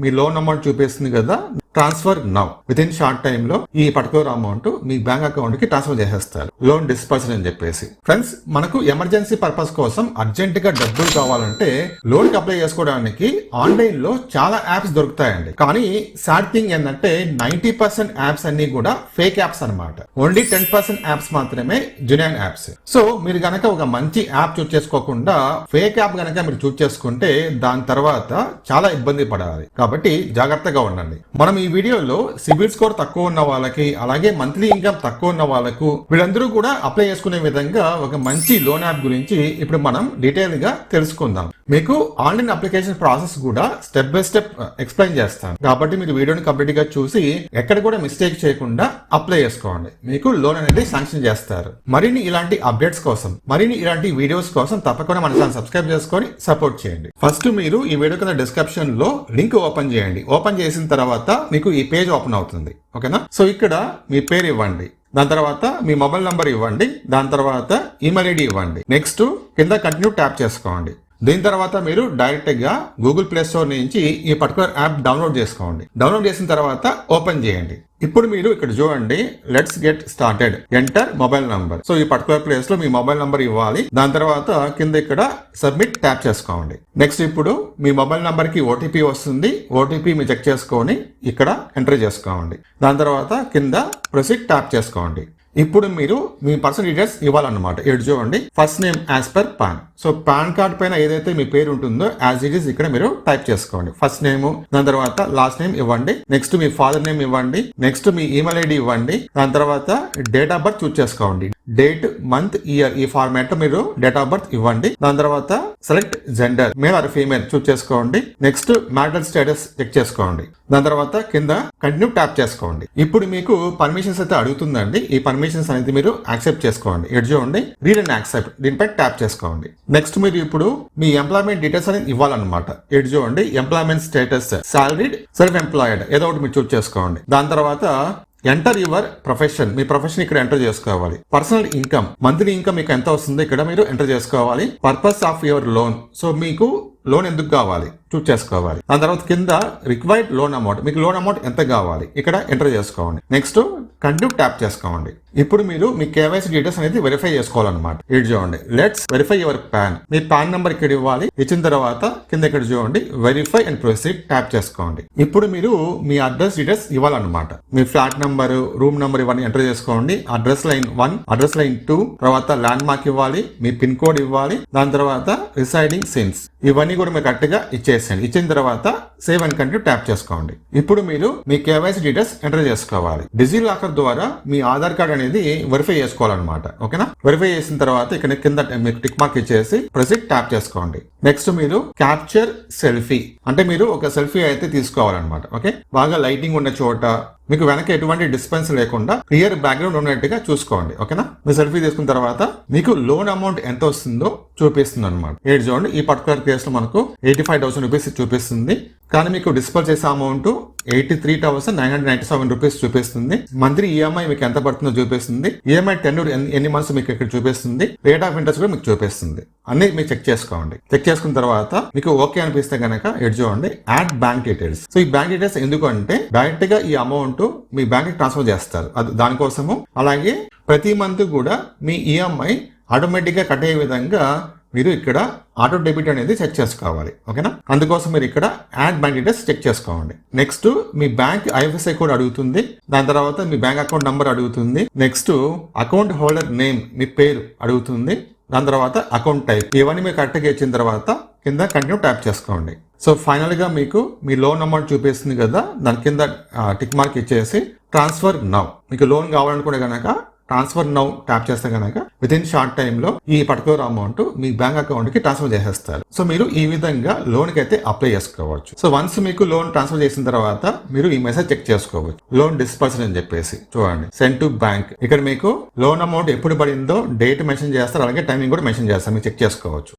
మీ loan amount చూపిస్తుంది కదా, transfer now. With in short time లో ఈ పర్టికులర్ అమౌంట్ మీ బ్యాంక్ అకౌంట్ కి ట్రాన్స్ఫర్ చేసేస్తారు, లోన్ డిస్పర్సల్ అని చెప్పేసి. ఫ్రెండ్స్, మనకు ఎమర్జెన్సీ పర్పస్ కోసం అర్జెంట్ గా డబ్బులు కావాలంటే లోన్ కి అప్లై చేసుకోవడానికి ఆన్లైన్ లో చాలా యాప్స్ దొరుకుతాయండి. కానీ సాడ్ థింగ్ ఏంటంటే 90% యాప్స్ అన్ని కూడా ఫేక్ యాప్స్ అనమాట. ఓన్లీ 10% యాప్స్ మాత్రమే జెన్యూన్ యాప్స్. సో మీరు గనక ఒక మంచి యాప్ చూస్ చేసుకోకుండా ఫేక్ యాప్ గనక మీరు చూస్ చేసుకుంటే దాని తర్వాత చాలా ఇబ్బంది పడాలి. కాబట్టి జాగ్రత్తగా ఉండండి. మనం ఈ వీడియోలో సిబిల్ స్కోర్ తక్కువ ఉన్న వాళ్ళకి, అలాగే మంత్లీ ఇన్కమ్ తక్కువ ఉన్న వాళ్ళకు, వీళ్ళందరూ కూడా అప్లై చేసుకునే విధంగా ఒక మంచి లోన్ యాప్ గురించి ఇప్పుడు మనం డీటెయిల్ గా తెలుసుకుందాం. మీకు ఆన్లైన్ అప్లికేషన్ ప్రాసెస్ కూడా స్టెప్ బై స్టెప్ ఎక్స్ప్లెయిన్ చేస్తాను. కాబట్టి మీరు వీడియోని కంప్లీట్ గా చూసి ఎక్కడ కూడా మిస్టేక్ చేయకుండా అప్లై చేసుకోండి. మీకు లోన్ అనేది శాంక్షన్ చేస్తారు. మరిన్ని ఇలాంటి అప్డేట్స్ కోసం, మరిన్ని ఇలాంటి వీడియోస్ కోసం తప్పకుండా మన ఛానల్ సబ్స్క్రైబ్ చేసుకొని సపోర్ట్ చేయండి. ఫస్ట్ మీరు ఈ వీడియో కింద డిస్క్రిప్షన్ లో లింక్ ఓపెన్ చేయండి. ఓపెన్ చేసిన తర్వాత మీకు ఈ పేజ్ ఓపెన్ అవుతుంది. ఓకేనా? సో ఇక్కడ మీ పేరు ఇవ్వండి, దాని తర్వాత మీ మొబైల్ నంబర్ ఇవ్వండి, దాని తర్వాత ఈమెయిల్ ఐడి ఇవ్వండి. నెక్స్ట్ కింద కంటిన్యూ ట్యాప్ చేసుకోండి. దీని తర్వాత మీరు డైరెక్ట్ గా గూగుల్ ప్లే స్టోర్ నుంచి ఈ పర్టికులర్ యాప్ డౌన్లోడ్ చేసుకోండి. డౌన్లోడ్ చేసిన తర్వాత ఓపెన్ చేయండి. ఇప్పుడు మీరు ఇక్కడ చూడండి, let's get started, enter mobile number. So ఈ పర్టికులర్ ప్లేస్ లో మీ మొబైల్ నంబర్ ఇవ్వాలి. దాని తర్వాత కింద ఇక్కడ సబ్మిట్ ట్యాప్ చేసుకోండి. నెక్స్ట్ ఇప్పుడు మీ మొబైల్ నంబర్ కి ఓటీపీ వస్తుంది. ఓటీపీ మీరు చెక్ చేసుకొని ఇక్కడ ఎంటర్ చేసుకోండి. దాని తర్వాత కింద ప్రొసీడ్ ట్యాప్ చేసుకోండి. ఇప్పుడు మీరు మీ పర్సనల్ డీటెయిల్స్ ఇవ్వాలన్నమాట. ఇక్కడ చూడండి, first name as per pan. So pan card పైన ఏదైతే మీ పేరు ఉంటుందో యాజ్ ఇట్ ఈస్ ఇక్కడ మీరు టైప్ చేసుకోండి. ఫస్ట్ నేమ్, దాని తర్వాత లాస్ట్ నేమ్ ఇవ్వండి. నెక్స్ట్ మీ ఫాదర్ నేమ్ ఇవ్వండి. నెక్స్ట్ మీ ఈమెయిల్ ఐడి ఇవ్వండి. దాని తర్వాత డేట్ ఆఫ్ బర్త్ చూస్ చేసుకోండి. డేట్, మంత్, ఇయర్ ఈ ఫార్మాట్ మీరు డేట్ ఆఫ్ బర్త్ ఇవ్వండి. దాని తర్వాత select gender, male or female choose చేసుకోండి. నెక్స్ట్ మ్యారిటల్ స్టేటస్ చెక్ చేసుకోండి. దాని తర్వాత కింద కంటిన్యూ ట్యాప్ చేసుకోండి. ఇప్పుడు మీకు పర్మిషన్స్ అయితే అడుగుతుందండి. ఈ పర్మిషన్స్ అనేది మీరు యాక్సెప్ట్ చేసుకోండి. ఇక్కడ చూడండి, రీడ్ అండ్ యాక్సెప్ట్, దీనిపై ట్యాప్ చేసుకోండి. నెక్స్ట్ మీరు ఇప్పుడు మీ ఎంప్లాయ్మెంట్ డీటెయిల్స్ అనేది ఇవ్వాలన్నమాట. ఇక్కడ చూడండి, employment status salaried, self employed ఏదో ఒకటి మీరు చూస్ చేసుకోండి. దాని తర్వాత enter your profession, me profession ఇక్కడ ఎంటర్ చేసుకోవాలి. పర్సనల్ ఇన్కమ్, మంత్లీ ఇన్కమ్ మీకు ఎంత వస్తుందో ఇక్కడ మీరు ఎంటర్ చేసుకోవాలి. Purpose of your loan, so మీకు లోన్ ఎందుకు కావాలి చూస్ చేసుకోవాలి. దాని తర్వాత కింద రిక్వైర్డ్ లోన్ అమౌంట్, మీకు లోన్ అమౌంట్ ఎంత కావాలి ఇక్కడ ఎంటర్ చేసుకోండి. నెక్స్ట్ కంటిన్యూ ట్యాప్ చేసుకోండి. ఇప్పుడు మీరు మీ కేవైసీ డీటెయిల్స్ అనేది వెరిఫై చేసుకోవాలన్నమాట. ఇక్కడ చూడండి, let's verify your pan, me pan number ఇక్కడ ఇవ్వాలి. ఇచ్చిన తర్వాత కింద ఇక్కడ చూడండి, వెరిఫై అండ్ ప్రొసీడ్ ట్యాప్ చేసుకోండి. ఇప్పుడు మీరు మీ అడ్రస్ డీటెయిల్స్ ఇవ్వాలన్నమాట. మీ ఫ్లాట్ నెంబర్, రూమ్ నెంబర్ ఇవన్నీ ఎంటర్ చేసుకోండి. అడ్రస్ లైన్ 1, అడ్రస్ లైన్ 2, తర్వాత ల్యాండ్ మార్క్ ఇవ్వాలి, మీ పిన్ కోడ్ ఇవ్వాలి. దాని తర్వాత రిసైడింగ్ సిన్స్ ఇవన్నీ కూడా మీరు కరెక్ట్ గా ఇచ్చేసేయండి. ఇచ్చిన తర్వాత సేవ్ అండ్ కంటిన్యూ ట్యాప్ చేసుకోండి. ఇప్పుడు మీరు మీ కేవైసీ డీటెయిల్స్ ఎంటర్ చేసుకోవాలి. డిజి లాకర్ ద్వారా మీ ఆధార్ కార్డ్ అనేది వెరిఫై చేసుకోవాలన్నమాట. ఓకేనా? వెరిఫై చేసిన తర్వాత ఇక్కడ కింద మీకు టిక్ మార్క్ ఇచ్చేసి ప్రొసీడ్ ట్యాప్ చేసుకోండి. నెక్స్ట్ మీరు క్యాప్చర్ సెల్ఫీ, అంటే మీరు ఒక సెల్ఫీ అయితే తీసుకోవాలన్నమాట. ఓకే, బాగా లైటింగ్ ఉన్న చోట, మీకు వెనక ఎటువంటి డిస్టెన్స్ లేకుండా క్లియర్ బ్యాక్గ్రౌండ్ ఉన్నట్టుగా చూసుకోండి. ఓకేనా? మీ సెల్ఫీ తీసుకున్న తర్వాత మీకు లోన్ అమౌంట్ ఎంత వస్తుందో చూపిస్తుంది అనమాట. ఏడు చూడండి, ఈ పర్టికులర్ కేసు లో మనకు 85,000 రూపీస్ చూపిస్తుంది. కానీ మీకు డిస్పర్స్ చేసే అమౌంట్ 83,997 రూపీస్ చూపిస్తుంది. మంత్లీ ఈఎంఐ మీకు ఎంత పడుతుందో చూపిస్తుంది. ఈఎంఐ టెన్యూర్ ఎన్ని మంత్స్ మీకు ఇక్కడ చూపిస్తుంది. రేట్ ఆఫ్ ఇంట్రెస్ట్ కూడా మీకు చూపిస్తుంది. అన్ని మీరు చెక్ చేసుకోండి. చెక్ చేసుకున్న తర్వాత మీకు ఓకే అనిపిస్తే కనుక ఎడ్ చూడండి, యాడ్ బ్యాంక్ డీటెయిల్స్. సో ఈ బ్యాంక్ డీటెయిల్స్ ఎందుకు అంటే డైరెక్ట్ గా ఈ అమౌంట్ మీ బ్యాంక్ కి ట్రాన్స్ఫర్ చేస్తారు, అది దానికోసము. అలాగే ప్రతి మంత్ కూడా మీ ఈఎంఐ ఆటోమేటిక్ గా కట్ అయ్యే విధంగా మీరు ఇక్కడ ఆటో డెబిట్ అనేది చెక్ చేసుకోవాలి. ఓకేనా? అందుకోసం మీరు ఇక్కడ యాడ్ బ్యాంక్ డీటెయిల్స్ చెక్ చేసుకోండి. నెక్స్ట్ మీ బ్యాంక్ ఐఎఫ్ఎస్ఐ కోడ్ అడుగుతుంది. దాని తర్వాత మీ బ్యాంక్ అకౌంట్ నంబర్ అడుగుతుంది. నెక్స్ట్ అకౌంట్ హోల్డర్ నేమ్, మీ పేరు అడుగుతుంది. దాని తర్వాత అకౌంట్ టైప్, ఇవన్నీ మీరు కరెక్ట్గా ఇచ్చిన తర్వాత కింద కంటిన్యూ ట్యాప్ చేసుకోండి. సో ఫైనల్ గా మీకు మీ లోన్ అమౌంట్ చూపిస్తుంది కదా, దాని కింద టిక్ మార్క్ ఇచ్చేసి ట్రాన్స్ఫర్ నౌ, మీకు లోన్ కావాలనుకుంటే కనుక ట్రాన్స్ఫర్ నౌ ట్యాప్ చేస్తే కనుక విత్ ఇన్ షార్ట్ టైమ్ లో ఈ పర్టికులర్ అమౌంట్ మీ బ్యాంక్ అకౌంట్ కి ట్రాన్స్ఫర్ చేసేస్తారు. సో మీరు ఈ విధంగా లోన్ కి అయితే అప్లై చేసుకోవచ్చు. సో వన్స్ మీకు లోన్ ట్రాన్స్ఫర్ చేసిన తర్వాత మీరు ఈ మెసేజ్ చెక్ చేసుకోవచ్చు, లోన్ డిస్పర్సల్ అని చెప్పేసి. చూడండి, సెండ్ టు బ్యాంక్. ఇక్కడ మీకు లోన్ అమౌంట్ ఎప్పుడు పడిందో డేట్ మెన్షన్ చేస్తారు, అలాగే టైమింగ్ కూడా మెన్షన్ చేస్తారు, మీరు చెక్ చేసుకోవచ్చు.